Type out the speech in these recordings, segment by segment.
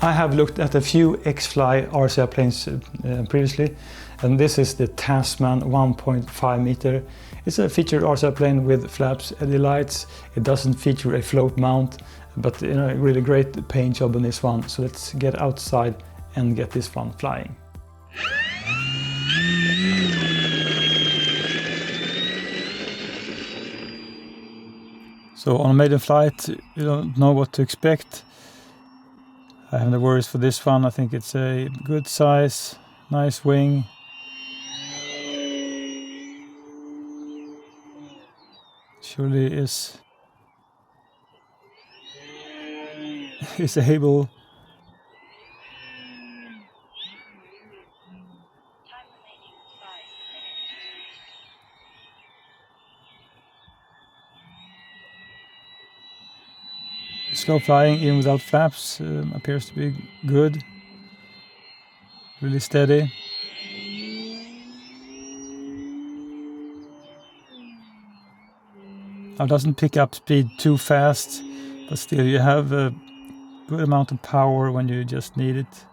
I have looked at a few XFLY RC airplanes previously, and this is the Tasman 1.5 meter. It's a featured RC airplane with flaps, LED lights. It doesn't feature a float mount, but a really great paint job on this one. So let's get outside and get this one flying. So on a maiden flight, you don't know what to expect. I have no worries for this one. I think it's a good size, nice wing. Surely is able. Slow flying even without flaps appears to be good. Really steady. Now it doesn't pick up speed too fast, but still you have a good amount of power when you just need it.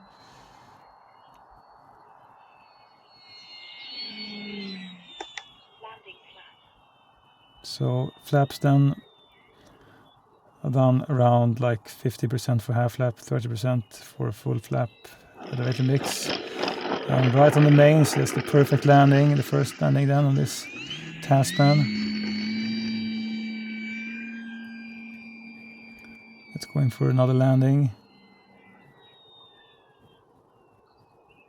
So flaps then are done around like 50% for half flap, 30% for a full flap elevator mix. And right on the mains, that's the perfect landing, the first landing then on this Tasman. Let's go in for another landing.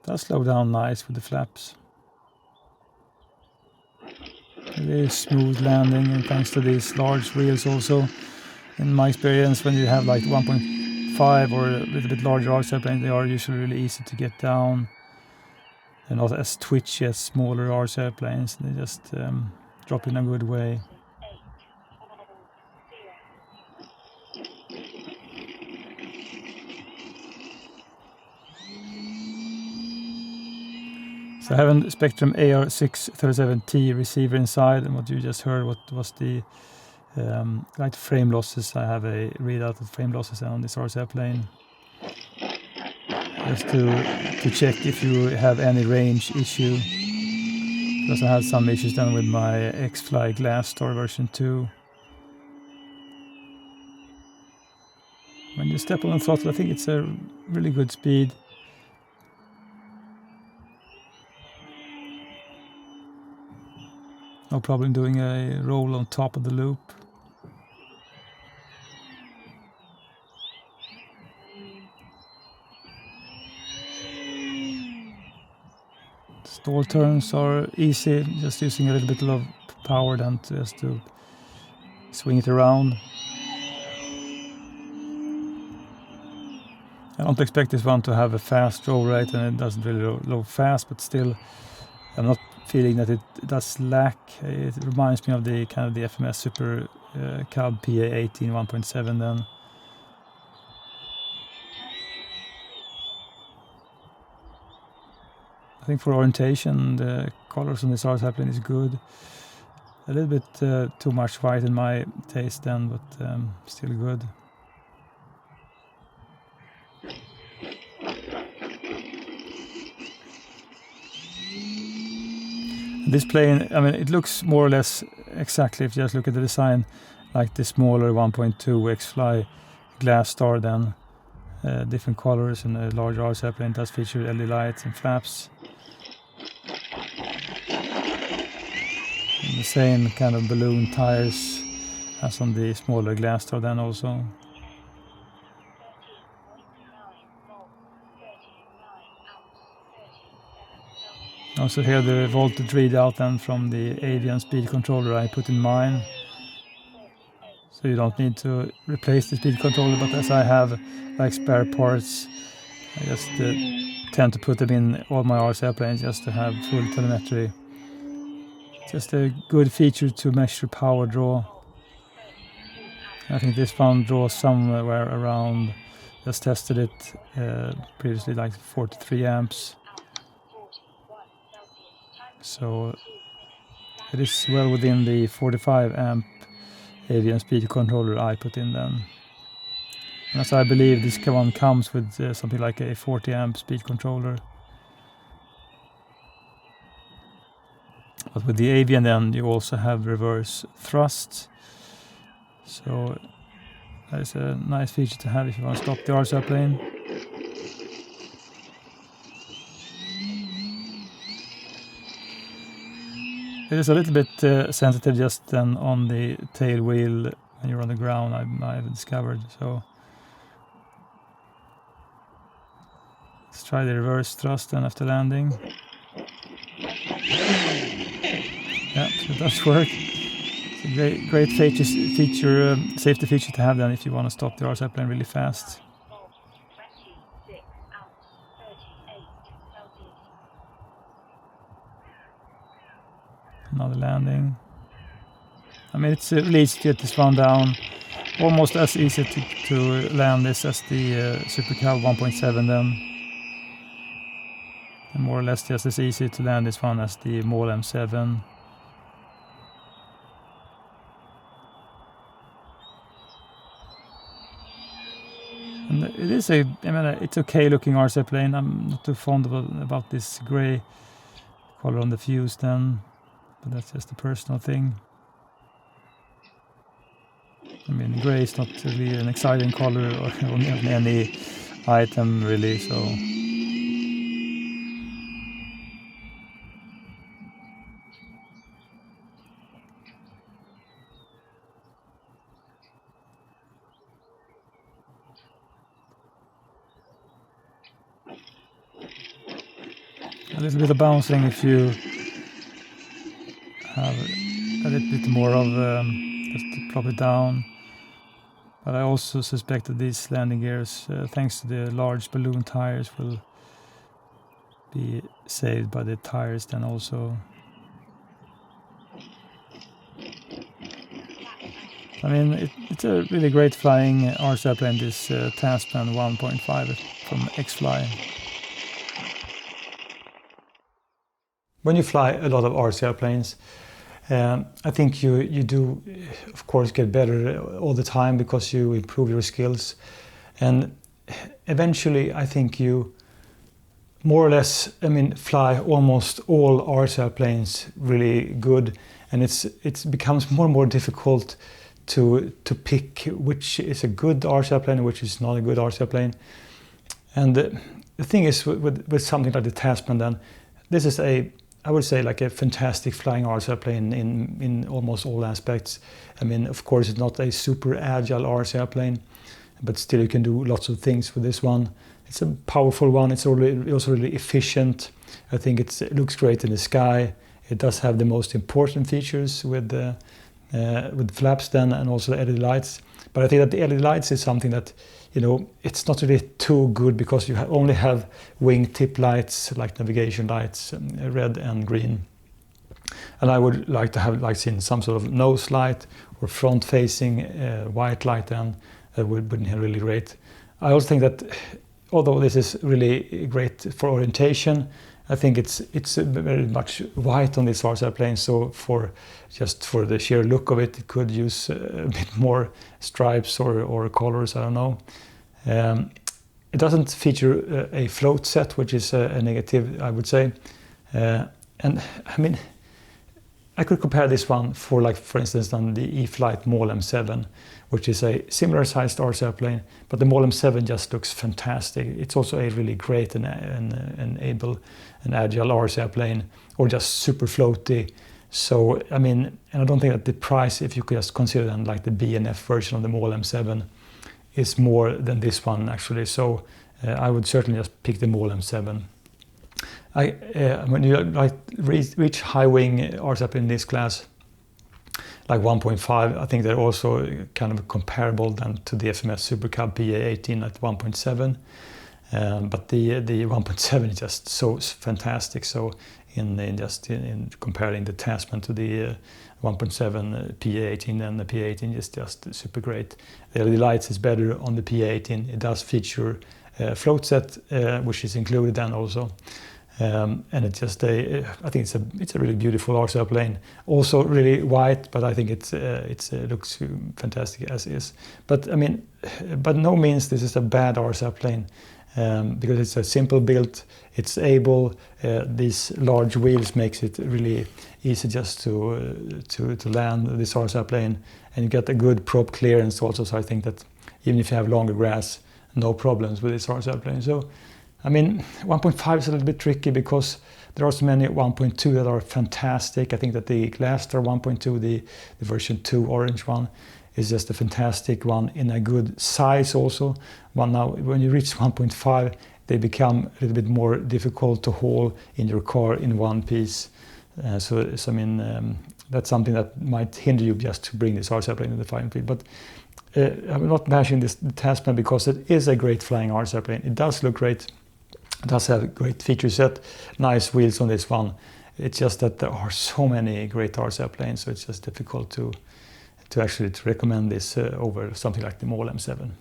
Does slow down nice with the flaps. Really smooth landing, and thanks to these large wheels also. In my experience, when you have like 1.5 or a little bit larger RC airplanes, they are usually really easy to get down. They're not as twitchy as smaller RC airplanes. They just drop in a good way. So I have a Spektrum AR637T receiver inside, and what you just heard was the light frame losses. I have a readout of frame losses on this RC airplane, just to check if you have any range issue, because I had some issues then with my XFLY Glass Star version 2. When you step on the throttle, I think it's a really good speed. No problem doing a roll on top of the loop. Stall turns are easy, just using a little bit of power then just to swing it around. I don't expect this one to have a fast roll rate, and it doesn't really roll fast, but still I'm not feeling that it does lack. It reminds me of the kind of the FMS Super Cub PA18 1.7 then. I think for orientation, the colors on this RC airplane is good. A little bit too much white in my taste then, but still good. This plane, I mean, it looks more or less exactly, if you just look at the design, like the smaller 1.2 XFLY Glass Star then. Different colors, and a large RC airplane does feature LED lights and flaps. And the same kind of balloon tires as on the smaller Glass Star then also. Also here the voltage readout then from the avian speed controller I put in mine. So you don't need to replace the speed controller, but as I have like spare parts, I just tend to put them in all my RC airplanes just to have full telemetry. Just a good feature to measure power draw. I think this one draws somewhere around, just tested it previously, like 43 amps. So it is well within the 45 amp avian speed controller I put in then. And as I believe this one comes with something like a 40 amp speed controller. But with the Avian then you also have reverse thrust. So that's a nice feature to have if you want to stop the RC airplane. It is a little bit sensitive just then on the tail wheel when you're on the ground, I've discovered. So let's try the reverse thrust then after landing. Yeah, so it does work. It's a great safety feature to have then if you want to stop the RC airplane really fast. Another landing. I mean, it's really easy to get this one down. Almost as easy to land this as the Super Cub 1.7 then. And more or less just as easy to land this one as the Maule M7. And it is it's okay looking RC airplane. I'm not too fond about this grey color on the fuse then. But that's just a personal thing. I mean, grey is not really an exciting color on any item really, so. A little bit of bouncing if you have a little bit more of just to plop it down. But I also suspect that these landing gears, thanks to the large balloon tires, will be saved by the tires then also. I mean, it's a really great flying RC airplane, this Tasman 1.5 from XFLY. When you fly a lot of RC airplanes, I think you do, of course, get better all the time because you improve your skills. And eventually, I think you more or less, fly almost all RC airplanes really good. And it becomes more and more difficult to pick which is a good RC airplane and which is not a good RC airplane. And the thing is with something like the Tasman then, this is I would say like a fantastic flying RC airplane in almost all aspects. I mean, of course, it's not a super agile RC airplane, but still you can do lots of things with this one. It's a powerful one. It's also really efficient. I think it looks great in the sky. It does have the most important features with flaps then, and also the LED lights. But I think that the LED lights is something that, it's not really too good because you only have wingtip lights like navigation lights, red and green. And I would like to have seen some sort of nose light or front-facing white light then. That would be really great. I also think that although this is really great for orientation, I think it's very much white on this RC airplane. So for the sheer look of it could use a bit more stripes or colors. I don't know. It doesn't feature a float set, which is a negative, I would say. And I mean, I could compare this one for instance, on the E-flite Maule M7, which is a similar sized RC airplane, but the Maule M7 just looks fantastic. It's also a really great and able and agile RC airplane, or just super floaty. So, I mean, and I don't think that the price, if you could just consider them like the BNF version of the Maule M7, is more than this one actually. So I would certainly just pick the Maule M7. When you reach high wing RC airplane in this class, like 1.5, I think they're also kind of comparable then to the FMS Super Cub PA18 at 1.7. But the 1.7 is just so fantastic. So in comparing the Tasman to the 1.7 PA18, then the PA18 is just super great. The LED lights is better on the PA18. It does feature float set, which is included then also. and it's just I think it's a really beautiful RC airplane. Also really white, but I think it looks fantastic as is. But I mean, by no means this is a bad RC airplane, because it's a simple build. It's able. These large wheels makes it really easy just to land this RC airplane, and you get a good prop clearance also. So I think that even if you have longer grass, no problems with this RC airplane. So I mean, 1.5 is a little bit tricky because there are so many 1.2 that are fantastic. I think that the Glaster 1.2, the version 2 orange one, is just a fantastic one in a good size also. But now when you reach 1.5, they become a little bit more difficult to haul in your car in one piece. So I mean, that's something that might hinder you just to bring this RC airplane in the flying field. But I'm not bashing this Tasman because it is a great flying RC airplane. It does look great. It does have a great feature set, nice wheels on this one. It's just that there are so many great RC airplanes, so it's just difficult to actually recommend this over something like the Maule M7.